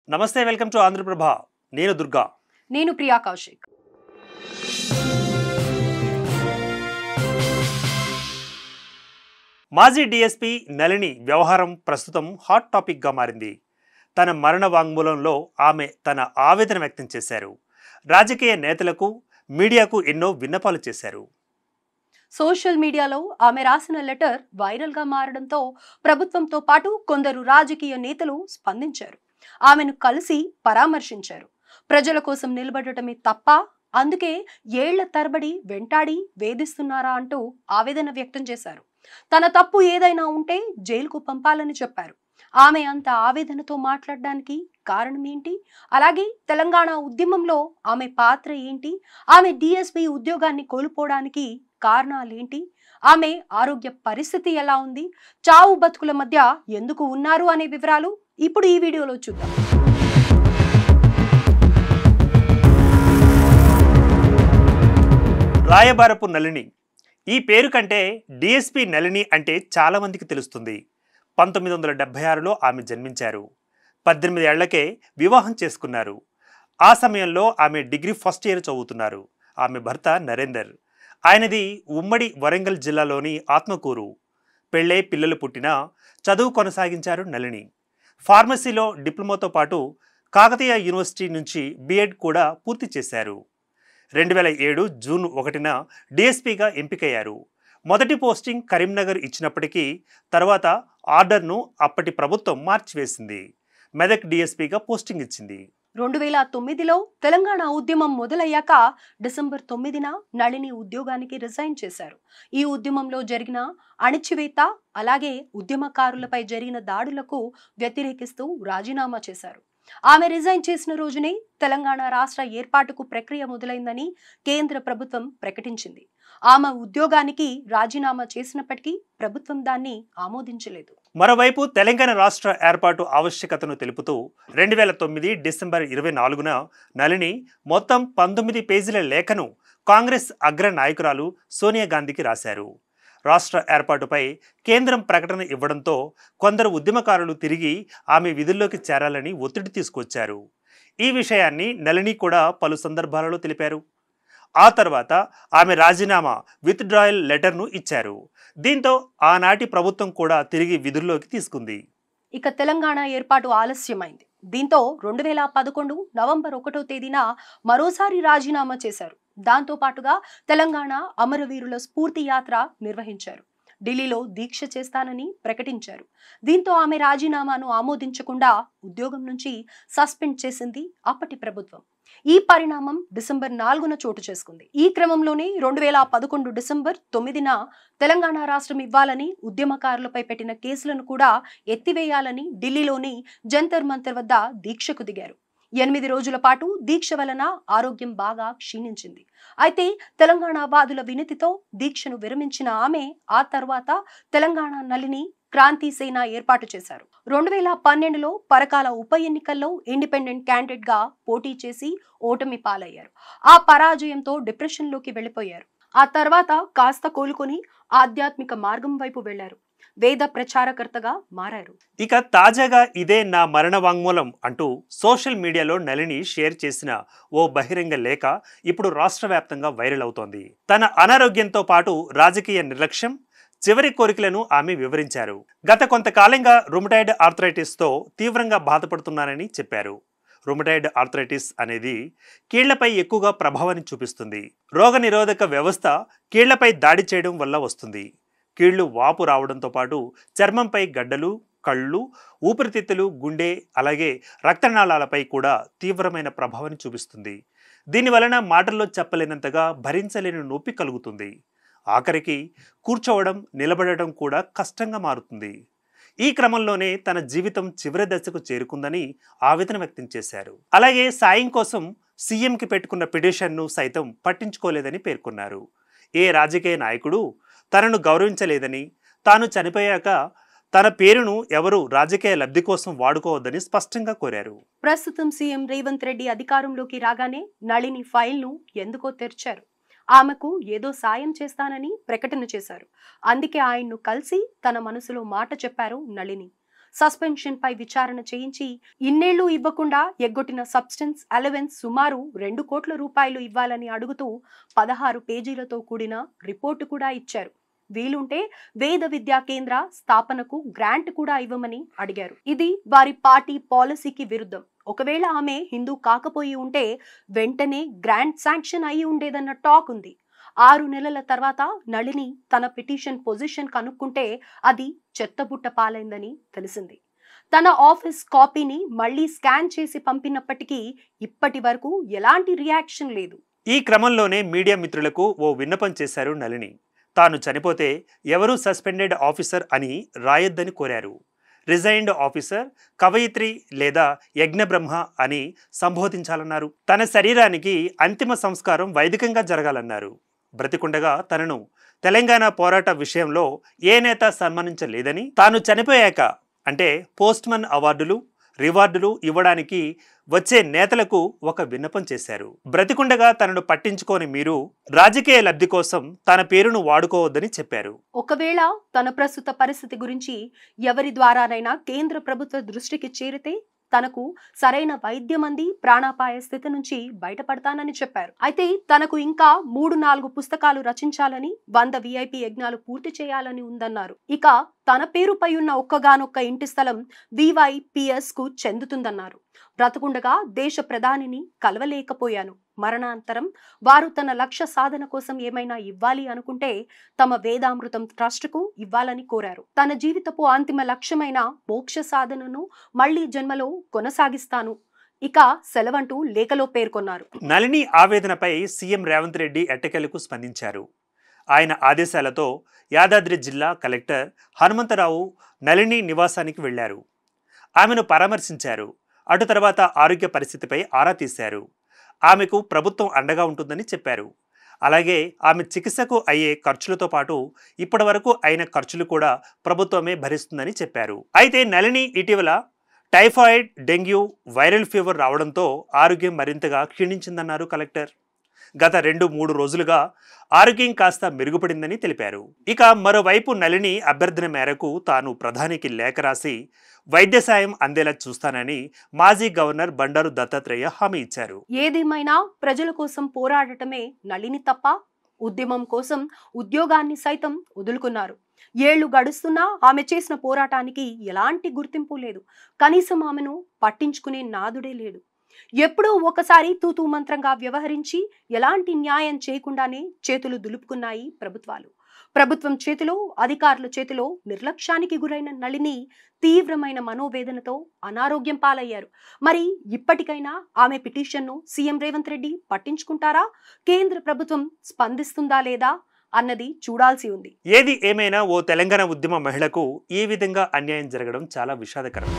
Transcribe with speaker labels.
Speaker 1: నమస్తే, welcome to Andhraprabha. నేను దుర్గా.
Speaker 2: నేను ప్రియా కౌశిక్.
Speaker 1: మాజీ డీఎస్పీ నళిని వ్యవహారం ప్రస్తుతం హాట్ టాపిక్గా మారింది. తన మరణ వాంగ్మూలంలో ఆమె తన ఆవేదన వ్యక్తం చేశారు. రాజకీయ నేతలకు, మీడియాకు ఎన్నో విన్నపాలు చేశారు.
Speaker 2: సోషల్ మీడియాలో ఆమె రాసిన లెటర్ వైరల్గా మారడంతో ప్రభుత్వంతో పాటు కొందరు రాజకీయ నేతలు స్పందించారు. ఆమెను కలిసి పరామర్శించారు. ప్రజల కోసం నిలబడటమే తప్ప అందుకే ఏళ్ల తరబడి వెంటాడి వేధిస్తున్నారా అంటూ ఆవేదన వ్యక్తం చేశారు. తన తప్పు ఏదైనా ఉంటే జైలుకు పంపాలని చెప్పారు. ఆమె అంత ఆవేదనతో మాట్లాడడానికి కారణం ఏంటి? అలాగే తెలంగాణ ఉద్యమంలో ఆమె పాత్ర ఏంటి? ఆమె డిఎస్పీ ఉద్యోగాన్ని కోల్పోవడానికి కారణాలేంటి? ఆమె ఆరోగ్య పరిస్థితి ఎలా ఉంది? చావు బతుకుల మధ్య ఎందుకు ఉన్నారు అనే వివరాలు ఇప్పుడు ఈ వీడియోలో చూద్దాం.
Speaker 1: రాయబారపు నళిని. ఈ పేరు కంటే డిఎస్పీ నళిని అంటే చాలామందికి తెలుస్తుంది. 1976లో ఆమె జన్మించారు. 18 ఏళ్లకే వివాహం చేసుకున్నారు. ఆ సమయంలో ఆమె డిగ్రీ ఫస్ట్ ఇయర్ చదువుతున్నారు. ఆమె భర్త నరేందర్. ఆయనది ఉమ్మడి వరంగల్ జిల్లాలోని ఆత్మకూరు. పెళ్ళై పిల్లలు పుట్టినా చదువు కొనసాగించారు నళిని. ఫార్మసీలో డిప్లొమాతో పాటు కాకతీయ యూనివర్సిటీ నుంచి బిఎడ్ కూడా పూర్తి చేశారు. 2007 జూన్ 1న డిఎస్పీగా ఎంపికయ్యారు. మొదటి పోస్టింగ్ కరీంనగర్ ఇచ్చినప్పటికీ తర్వాత ఆర్డర్ను అప్పటి ప్రభుత్వం మార్చివేసింది. మెదక్ డిఎస్పీగా పోస్టింగ్ ఇచ్చింది.
Speaker 2: 2009లో తెలంగాణ ఉద్యమం మొదలయ్యాక డిసెంబర్ 9న నళిని ఉద్యోగానికి రిజైన్ చేశారు. ఈ ఉద్యమంలో జరిగిన అణిచివేత, అలాగే ఉద్యమకారులపై జరిగిన దాడులకు వ్యతిరేకిస్తూ రాజీనామా చేశారు. ఆమె రిజైన్ చేసిన రోజునే తెలంగాణ రాష్ట్ర ఏర్పాటుకు ప్రక్రియ మొదలైందని కేంద్ర ప్రభుత్వం ప్రకటించింది. ఆమె ఉద్యోగానికి రాజీనామా చేసినప్పటికీ ప్రభుత్వం దాన్ని ఆమోదించలేదు.
Speaker 1: మరోవైపు తెలంగాణ రాష్ట్ర ఏర్పాటు ఆవశ్యకతను తెలుపుతూ 2009 డిసెంబర్ 24న నళిని మొత్తం 19 పేజీల లేఖను కాంగ్రెస్ అగ్ర నాయకురాలు సోనియా గాంధీకి రాశారు. రాష్ట్ర ఏర్పాటుపై కేంద్రం ప్రకటన ఇవ్వడంతో కొందరు ఉద్యమకారులు తిరిగి ఆమె విధుల్లోకి చేరాలని ఒత్తిడి తీసుకొచ్చారు. ఈ విషయాన్ని నళిని కూడా పలు సందర్భాలలో తెలిపారు. ఆ తర్వాత ఆమె రాజీనామా విత్డ్రాయల్ లెటర్ను ఇచ్చారు. దీంతో ఆనాటి ప్రభుత్వం కూడా తిరిగి విధుల్లోకి తీసుకుంది.
Speaker 2: ఇక తెలంగాణ ఏర్పాటు ఆలస్యమైంది. దీంతో 2011 నవంబర్ 1వ తేదీన మరోసారి రాజీనామా చేశారు. దాంతో పాటుగా తెలంగాణ అమరవీరుల స్ఫూర్తి యాత్ర నిర్వహించారు. ఢిల్లీలో దీక్ష చేస్తానని ప్రకటించారు. దీంతో ఆమె రాజీనామాను ఆమోదించకుండా ఉద్యోగం నుంచి సస్పెండ్ చేసింది అప్పటి ప్రభుత్వం. ఈ పరిణామం డిసెంబర్ 4న చోటు చేసుకుంది. ఈ క్రమంలోనే 2011 డిసెంబర్ 9న తెలంగాణ రాష్ట్రం ఇవ్వాలని ఉద్యమకారులపై పెట్టిన కేసులను కూడా ఎత్తివేయాలని ఢిల్లీలోని జంతర్ మంతర్ వద్ద దీక్షకు దిగారు. 8 రోజుల పాటు దీక్ష వలన ఆరోగ్యం బాగా క్షీణించింది. అయితే తెలంగాణ వాదుల వినతితో దీక్షను విరమించిన ఆమె ఆ తర్వాత తెలంగాణ నళిని క్రాంతి సేన ఏర్పాటు చేశారు. 2012లో పరకాల ఉప ఎన్నికల్లో ఇండిపెండెంట్ క్యాండిడేట్ గా పోటీ చేసి ఓటమి పాలయ్యారు. ఆ పరాజయంతో డిప్రెషన్లోకి వెళ్లిపోయారు. ఆ తర్వాత కాస్త కోలుకొని ఆధ్యాత్మిక మార్గం వైపు వెళ్లారు. వేద ప్రచారకర్తగా మారారు.
Speaker 1: ఇక తాజాగా ఇదే నా మరణ వాంగ్మూలం అంటూ సోషల్ మీడియాలో నళిని షేర్ చేసిన ఓ బహిరంగ లేఖ ఇప్పుడు రాష్ట్ర వ్యాప్తంగా వైరల్ అవుతోంది. తన అనారోగ్యంతో పాటు రాజకీయ నిర్లక్ష్యం, చివరి కోరికలను ఆమె వివరించారు. గత కొంతకాలంగా రుమటాయిడ్ ఆర్థరైటిస్తో తీవ్రంగా బాధపడుతున్నానని చెప్పారు. రుమటాయిడ్ ఆర్థరైటిస్ అనేది కీళ్లపై ఎక్కువగా ప్రభావాన్ని చూపిస్తుంది. రోగనిరోధక వ్యవస్థ కీళ్లపై దాడి చేయడం వల్ల వస్తుంది. కీళ్లు వాపు రావడంతో పాటు చర్మంపై గడ్డలు, కళ్ళు, ఊపిరితిత్తులు, గుండె, అలాగే రక్తనాళాలపై కూడా తీవ్రమైన ప్రభావాన్ని చూపిస్తుంది. దీనివలన మాటల్లో చెప్పలేనంతగా భరించలేని నొప్పి కలుగుతుంది. ఆఖరికి కూర్చోవడం, నిలబడటం కూడా కష్టంగా మారుతుంది. ఈ క్రమంలోనే తన జీవితం చివరి దశకు చేరుకుందని ఆవేదన వ్యక్తం చేశారు. అలాగే సాయం కోసం సీఎంకి పెట్టుకున్న పిటిషన్ను సైతం పట్టించుకోలేదని పేర్కొన్నారు. ఏ రాజకీయ నాయకుడు తనను గౌరవించలేదని, తాను చనిపోయాక తన పేరును ఎవరు రాజకీయ లబ్ధి కోసం వాడుకోవద్దని స్పష్టంగా కోరారు.
Speaker 2: ప్రస్తుతం సీఎం రేవంత్ రెడ్డి అధికారంలోకి రాగానే నళిని ఫైల్ను ఎందుకో తెరిచారు. ఆమెకు ఏదో సాయం చేస్తానని ప్రకటన చేశారు. అందుకే ఆయన్ను కలిసి తన మనసులో మాట చెప్పారు నళిని. సస్పెన్షన్ పై విచారణ చేయించి ఇన్నేళ్లు ఇవ్వకుండా ఎగ్గొట్టిన సబ్స్టెన్స్ అలవెన్స్ సుమారు 2 కోట్ల రూపాయలు ఇవ్వాలని అడుగుతూ 16 పేజీలతో కూడిన రిపోర్టు కూడా ఇచ్చారు. వీలుంటే వేద విద్యా కేంద్ర స్థాపనకు గ్రాంట్ కూడా ఇవ్వమని అడిగారు. ఇది వారి పార్టీ పాలసీకి విరుద్ధం. ఒకవేళ ఆమె హిందూ కాకపోయి ఉంటే వెంటనే గ్రాంట్ శాంక్షన్ అయి ఉండేదన్న టాక్ ఉంది. 6 నెలల తర్వాత నళిని తన పిటిషన్ పొజిషన్ కనుక్కుంటే అది చెత్తబుట్ట పాలైందని తెలిసింది. తన ఆఫీస్ కాపీని మళ్ళీ స్కాన్ చేసి పంపినప్పటికీ ఇప్పటి వరకు ఎలాంటి రియాక్షన్ లేదు.
Speaker 1: ఈ క్రమంలోనే మీడియా మిత్రులకు ఓ విన్నపం చేశారు నళిని. తాను చనిపోతే ఎవరూ సస్పెండెడ్ ఆఫీసర్ అని రాయొద్దని కోరారు. రిజైన్డ్ ఆఫీసర్, కవయిత్రి లేదా యజ్ఞబ్రహ్మ అని సంబోధించాలన్నారు. తన శరీరానికి అంతిమ సంస్కారం వైదికంగా జరగాలన్నారు. బ్రతికుండగా తనను తెలంగాణ పోరాట విషయంలో ఏ నేత సన్మానించలేదని, తాను చనిపోయాక అంటే పోస్ట్మన్ అవార్డులు, రివార్డులు ఇవ్వడానికి వచ్చే నేతలకు ఒక విన్నపం చేశారు. బ్రతికుండగా తనను పట్టించుకోని మీరు రాజకీయ లబ్ధి కోసం తన పేరును వాడుకోవద్దని చెప్పారు.
Speaker 2: ఒకవేళ తన ప్రస్తుత పరిస్థితి గురించి ఎవరి ద్వారానైనా కేంద్ర ప్రభుత్వ దృష్టికి చేరితే తనకు సరైన వైద్యం అంది ప్రాణాపాయ స్థితి నుంచి బయటపడతానని చెప్పారు. అయితే తనకు ఇంకా 3-4 పుస్తకాలు రచించాలని, 100 VIP యజ్ఞాలు పూర్తి చేయాలని ఉందన్నారు. ఇక తన పేరుపై ఉన్న ఒక్కగానొక్క ఇంటి స్థలం VYPS కు చెందుతుందన్నారు. బ్రతకుండగా దేశ ప్రధానిని కలవలేకపోయాను. మరణాంతరం వారు తన లక్ష్య సాధన కోసం ఏమైనా ఇవ్వాలి అనుకుంటే తమ వేదామృతం ట్రస్టుకు ఇవ్వాలని కోరారు. తన జీవితపు అంతిమ లక్ష్యమైన మోక్ష సాధనను మళ్లీ జన్మలో కొనసాగిస్తాను. ఇక సెలవంటూ లేఖలో పేర్కొన్నారు.
Speaker 1: నళిని ఆవేదనపై సీఎం రేవంత్ రెడ్డి ఎట్టకేలకు స్పందించారు. ఆయన ఆదేశాలతో యాదాద్రి జిల్లా కలెక్టర్ హనుమంతరావు నళిని నివాసానికి వెళ్లారు. ఆమెను పరామర్శించారు. అటు తర్వాత ఆరోగ్య పరిస్థితిపై ఆరా తీశారు. ఆమెకు ప్రభుత్వం అండగా ఉంటుందని చెప్పారు. అలాగే ఆమె చికిత్సకు అయ్యే ఖర్చులతో పాటు ఇప్పటి వరకు అయిన ఖర్చులు కూడా ప్రభుత్వమే భరిస్తుందని చెప్పారు. అయితే నళిని ఇటీవల టైఫాయిడ్, డెంగ్యూ, వైరల్ ఫీవర్ రావడంతో ఆరోగ్యం మరింతగా క్షీణించిందన్నారు కలెక్టర్. గత 2-3 రోజులుగా ఆరోగ్యం కాస్త మెరుగుపడిందని తెలిపారు. ఇక మరోవైపు నళిని అభ్యర్థన మేరకు తాను ప్రధానికి లేఖ రాసి వైద్య సాయం అందేలా చూస్తానని మాజీ గవర్నర్ బండారు దత్తాత్రేయ హామీ ఇచ్చారు.
Speaker 2: ఏదేమైనా ప్రజల కోసం పోరాడటమే నళిని తప్ప ఉద్యమం కోసం ఉద్యోగాన్ని సైతం వదులుకున్నారు. ఏళ్లు గడుస్తున్నా ఆమె చేసిన పోరాటానికి ఎలాంటి గుర్తింపు లేదు. కనీసం ఆమెను పట్టించుకునే నాదుడే లేడు. ఎప్పుడో ఒకసారి తూతూ మంత్రంగా వ్యవహరించి ఎలాంటి న్యాయం చేయకుండానే చేతులు దులుపుకున్నాయి ప్రభుత్వాలు. ప్రభుత్వం చేతిలో, అధికారుల చేతిలో నిర్లక్ష్యానికి గురైన నళిని తీవ్రమైన మనోవేదనతో అనారోగ్యం పాలయ్యారు. మరి ఇప్పటికైనా ఆమె పిటిషన్ను సీఎం రేవంత్ రెడ్డి పట్టించుకుంటారా, కేంద్ర ప్రభుత్వం స్పందిస్తుందా లేదా అన్నది చూడాల్సి ఉంది.
Speaker 1: ఏది ఏమైనా ఓ తెలంగాణ ఉద్యమ మహిళకు ఈ విధంగా అన్యాయం జరగడం చాలా విషాదకరం.